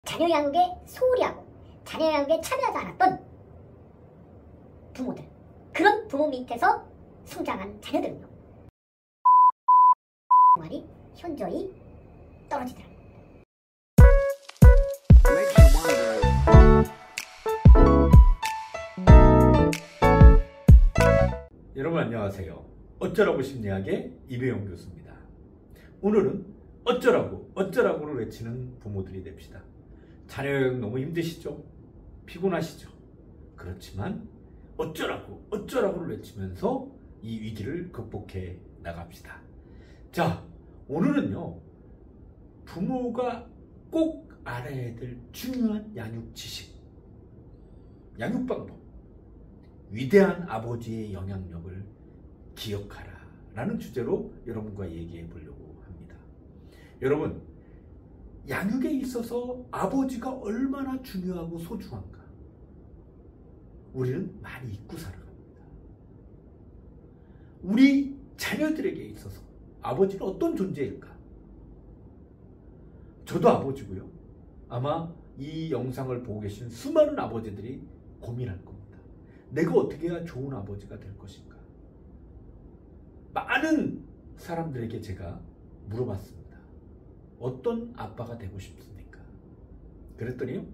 자녀 양육에 소홀히 하고 자녀 양육에 참여하지 않았던 부모들, 그런 부모 밑에서 성장한 자녀들은요, 생활이 현저히 떨어지더라고요. 여러분 안녕하세요. 어쩌라고 심리학의 이배용 교수입니다. 오늘은 어쩌라고를 외치는 부모들이 됩시다. 자녀 너무 힘드시죠? 피곤하시죠? 그렇지만 어쩌라고를 외치면서 이 위기를 극복해 나갑시다. 자, 오늘은요, 부모가 꼭 알아야 될 중요한 양육 지식, 양육 방법, 위대한 아버지의 영향력을 기억하라 라는 주제로 여러분과 얘기해 보려고 합니다. 여러분, 양육에 있어서 아버지가 얼마나 중요하고 소중한가 우리는 많이 잊고 살아갑니다. 우리 자녀들에게 있어서 아버지는 어떤 존재일까? 저도 아버지고요. 아마 이 영상을 보고 계신 수많은 아버지들이 고민할 겁니다. 내가 어떻게 해야 좋은 아버지가 될 것인가? 많은 사람들에게 제가 물어봤습니다. 어떤 아빠가 되고 싶습니까? 그랬더니요,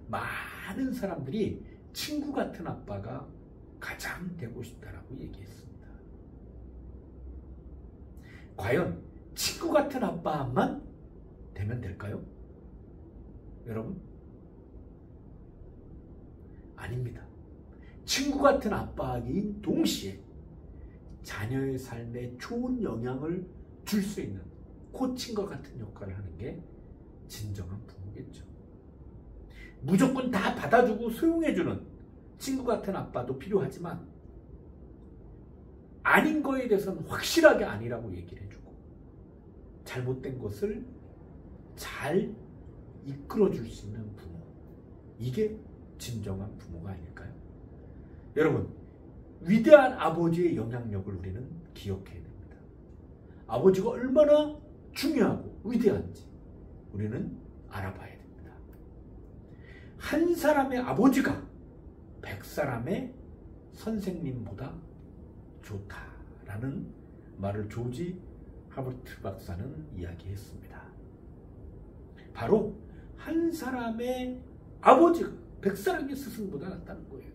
많은 사람들이 친구 같은 아빠가 가장 되고 싶다라고 얘기했습니다. 과연 친구 같은 아빠만 되면 될까요? 여러분? 아닙니다. 친구 같은 아빠인 동시에 자녀의 삶에 좋은 영향을 줄 수 있는 코칭과 같은 역할을 하는 게 진정한 부모겠죠. 무조건 다 받아주고 소용해주는 친구 같은 아빠도 필요하지만 아닌 거에 대해서는 확실하게 아니라고 얘기를 해주고 잘못된 것을 잘 이끌어줄 수 있는 부모, 이게 진정한 부모가 아닐까요? 여러분, 위대한 아버지의 영향력을 우리는 기억해야 됩니다. 아버지가 얼마나 중요하고 위대한지 우리는 알아봐야 됩니다. 한 사람의 아버지가 100사람의 선생님보다 좋다라는 말을 조지 하버트 박사는 이야기했습니다. 바로 한 사람의 아버지가 100사람의 스승보다 낫다는 거예요.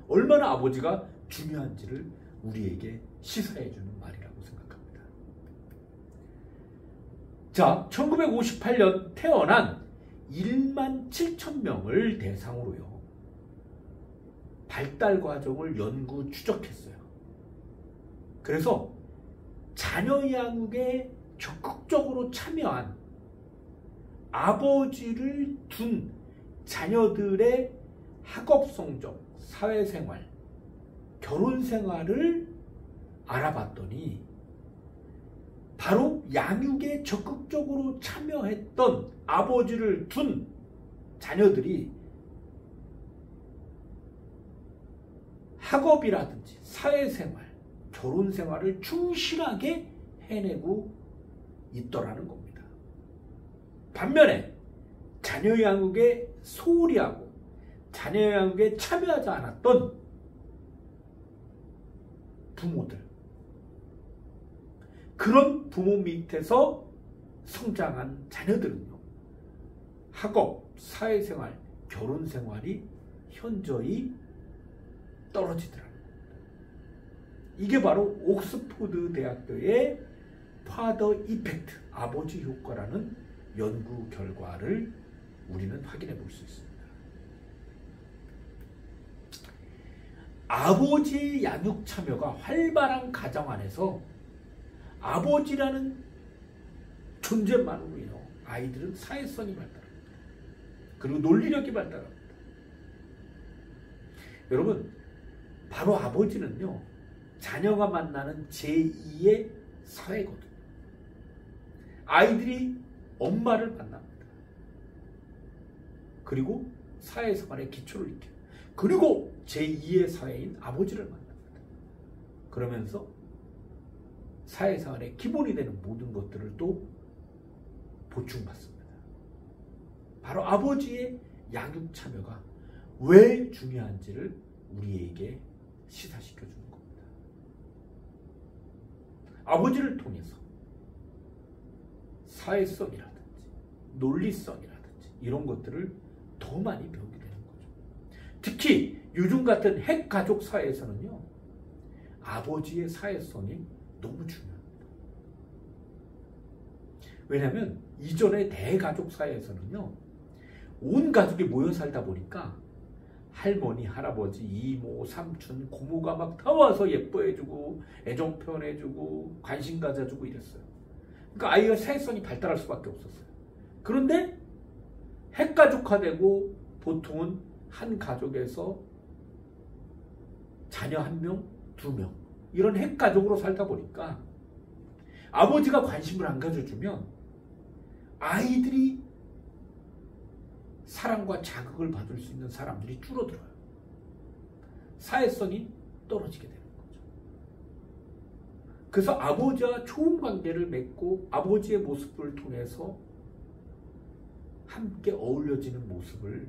얼마나 아버지가 중요한지를 우리에게 시사해주는 말이라고 생각합니다. 자, 1958년 태어난 1만 7천 명을 대상으로요, 발달 과정을 연구 추적했어요. 그래서 자녀 양육에 적극적으로 참여한 아버지를 둔 자녀들의 학업 성적, 사회생활, 결혼생활을 알아봤더니 바로 양육에 적극적으로 참여했던 아버지를 둔 자녀들이 학업이라든지 사회생활, 결혼생활을 충실하게 해내고 있더라는 겁니다. 반면에 자녀 양육에 소홀히 하고 자녀 양육에 참여하지 않았던 부모들, 그런 부모 밑에서 성장한 자녀들은요, 학업, 사회생활, 결혼생활이 현저히 떨어지더라고요. 이게 바로 옥스포드 대학교의 파더 이펙트, 아버지 효과라는 연구 결과를 우리는 확인해 볼 수 있습니다. 아버지의 양육 참여가 활발한 가정 안에서 아버지라는 존재만으로요, 아이들은 사회성이 발달합니다. 그리고 논리력이 발달합니다. 여러분, 바로 아버지는요, 자녀가 만나는 제2의 사회거든요. 아이들이 엄마를 만납니다. 그리고 사회생활의 기초를 익혀요. 그리고 제2의 사회인 아버지를 만납니다. 그러면서 사회생활의 기본이 되는 모든 것들을 또 보충받습니다. 바로 아버지의 양육 참여가 왜 중요한지를 우리에게 시사시켜 주는 겁니다. 아버지를 통해서 사회성이라든지 논리성이라든지 이런 것들을 더 많이 배우게 되는 거죠. 특히 요즘 같은 핵가족 사회에서는요, 아버지의 사회성이 너무 중요합니다. 왜냐하면 이전의 대가족 사회에서는요, 온 가족이 모여 살다 보니까 할머니, 할아버지, 이모, 삼촌, 고모가 막 다 와서 예뻐해주고 애정 표현해주고 관심 가져주고 이랬어요. 그러니까 아이의 사회성이 발달할 수밖에 없었어요. 그런데 핵가족화되고 보통은 한 가족에서 자녀 1명, 2명 이런 핵가족으로 살다 보니까 아버지가 관심을 안 가져주면 아이들이 사랑과 자극을 받을 수 있는 사람들이 줄어들어요. 사회성이 떨어지게 되는 거죠. 그래서 아버지와 좋은 관계를 맺고 아버지의 모습을 통해서 함께 어울려지는 모습을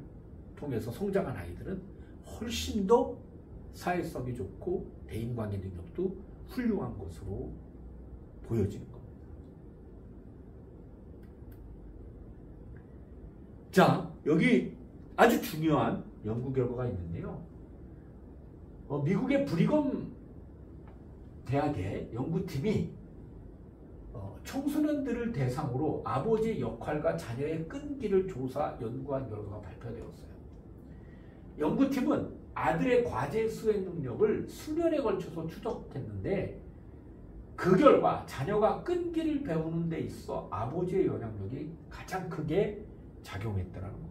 통해서 성장한 아이들은 훨씬 더 사회성이 좋고 대인관계 능력도 훌륭한 것으로 보여지는 겁니다. 자, 여기 아주 중요한 연구 결과가 있는데요. 미국의 브리검 대학의 연구팀이 청소년들을 대상으로 아버지의 역할과 자녀의 끈기를 조사 연구한 결과가 발표되었어요. 연구팀은 아들의 과제 수행 능력을 수년에 걸쳐서 추적했는데 그 결과 자녀가 끈기를 배우는 데 있어 아버지의 영향력이 가장 크게 작용했다는 겁니다.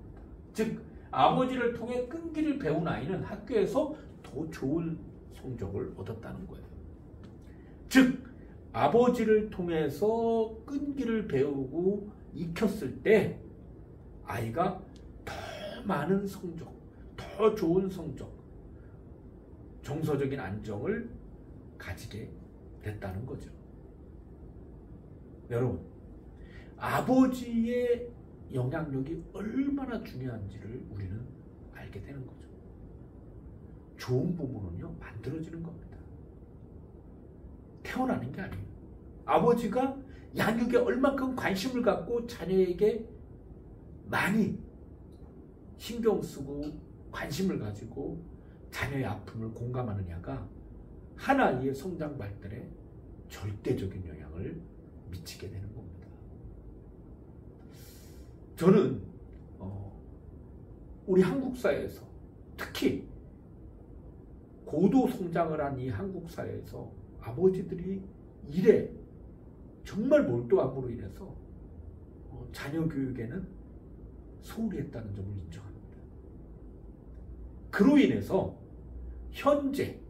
즉 아버지를 통해 끈기를 배운 아이는 학교에서 더 좋은 성적을 얻었다는 거예요. 즉 아버지를 통해서 끈기를 배우고 익혔을 때 아이가 더 많은 성적, 더 좋은 성적, 정서적인 안정을 가지게 됐다는 거죠. 여러분, 아버지의 영향력이 얼마나 중요한지를 우리는 알게 되는 거죠. 좋은 부모는요, 만들어지는 겁니다. 태어나는 게 아니에요. 아버지가 양육에 얼만큼 관심을 갖고 자녀에게 많이 신경 쓰고 관심을 가지고 자녀의 아픔을 공감하느냐가 한 아이의 성장 발달에 절대적인 영향을 미치게 되는 겁니다. 저는 우리 한국 사회에서 특히 고도 성장을 한 이 한국 사회에서 아버지들이 일에 정말 몰두함으로 인해서 자녀 교육에는 소홀히 했다는 점을 인정합니다. 그로 인해서 현재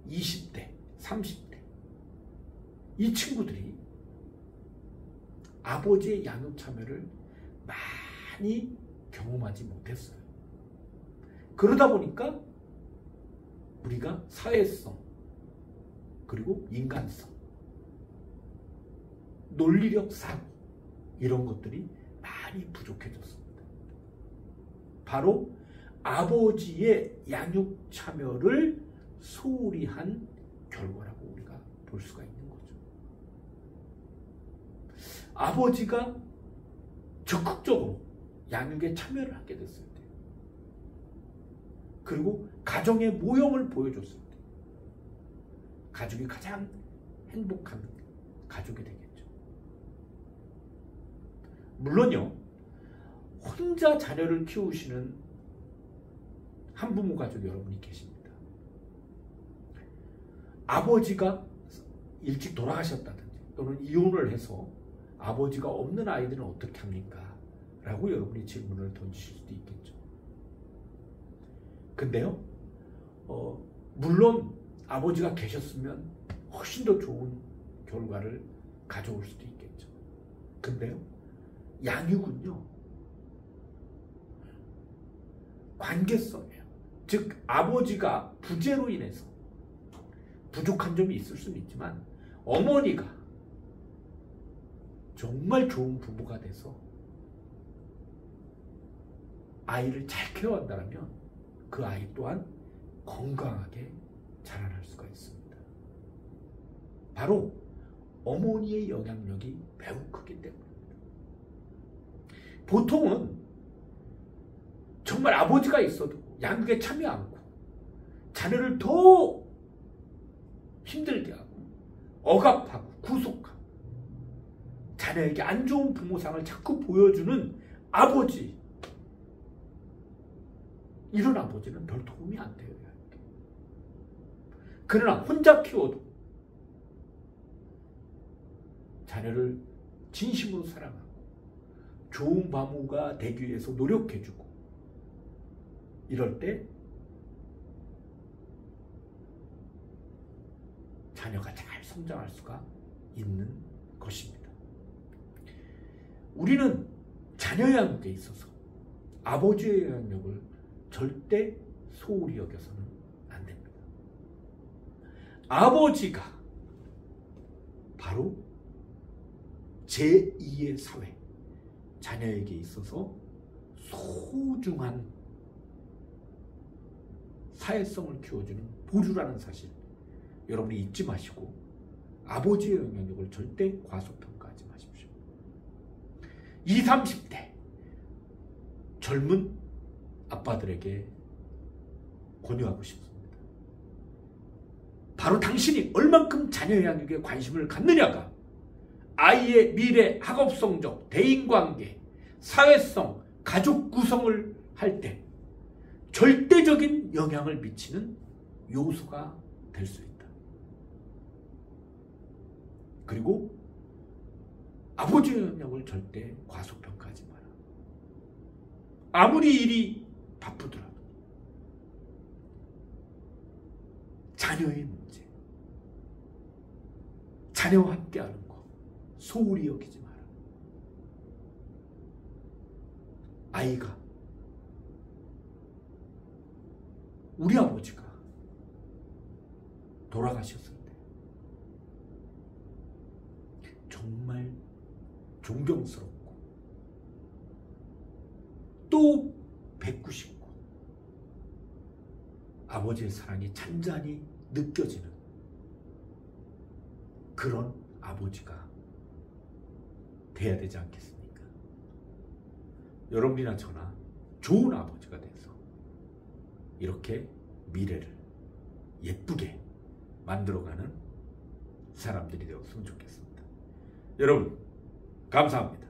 20대, 30대 이 친구들이 아버지의 양육 참여를 많이 경험하지 못했어요. 그러다 보니까 우리가 사회성, 그리고 인간성, 논리력 사고 이런 것들이 많이 부족해졌습니다. 바로 아버지의 양육 참여를 소홀히 한 결과라고 우리가 볼 수가 있는 거죠. 아버지가 적극적으로 양육에 참여를 하게 됐을 때, 그리고 가정의 모형을 보여줬을 때 가족이 가장 행복한 가족이 되겠죠. 물론요, 혼자 자녀를 키우시는 한부모 가족 여러분이 계십니다. 아버지가 일찍 돌아가셨다든지 또는 이혼을 해서 아버지가 없는 아이들은 어떻게 합니까? 라고 여러분이 질문을 던지실 수도 있겠죠. 근데요, 물론 아버지가 계셨으면 훨씬 더 좋은 결과를 가져올 수도 있겠죠. 근데요, 양육은요, 관계성이에요. 즉 아버지가 부재로 인해서 부족한 점이 있을 수는 있지만 어머니가 정말 좋은 부모가 돼서 아이를 잘 케어한다면 그 아이 또한 건강하게 자라날 수가 있습니다. 바로 어머니의 영향력이 매우 크기 때문입니다. 보통은 정말 아버지가 있어도 양육에 참여 않고 자녀를 더 힘들게 하고 억압하고 구속하고 자녀에게 안 좋은 부모상을 자꾸 보여주는 아버지, 이런 아버지는 별 도움이 안 돼요. 그러나 혼자 키워도 자녀를 진심으로 사랑하고 좋은 부모가 되기 위해서 노력해주고 이럴 때 자녀가 잘 성장할 수가 있는 것입니다. 우리는 자녀 양육에 있어서 아버지의 영향력을 절대 소홀히 여겨서는 안 됩니다. 아버지가 바로 제2의 사회, 자녀에게 있어서 소중한 사회성을 키워주는 보루라는 사실, 여러분이 잊지 마시고 아버지의 영향력을 절대 과소평가하지 마십시오. 20, 30대 젊은 아빠들에게 권유하고 싶습니다. 바로 당신이 얼만큼 자녀 양육에 관심을 갖느냐가 아이의 미래 학업 성적, 대인관계, 사회성, 가족 구성을 할 때 절대적인 영향을 미치는 요소가 될 수 있다. 그리고 아버지의 영향을 절대 과소평가하지 마라. 아무리 일이 바쁘더라도 자녀의 문제, 자녀와 함께하는 거 소홀히 여기지 마라. 아이가 우리 아버지가 돌아가셨을 때 정말 존경스럽고 또 뵙고 싶고 아버지의 사랑이 잔잔히 느껴지는 그런 아버지가 돼야 되지 않겠습니까? 여러분이나 저나 좋은 아버지가 돼서 이렇게 미래를 예쁘게 만들어가는 사람들이 되었으면 좋겠습니다. 여러분, 감사합니다.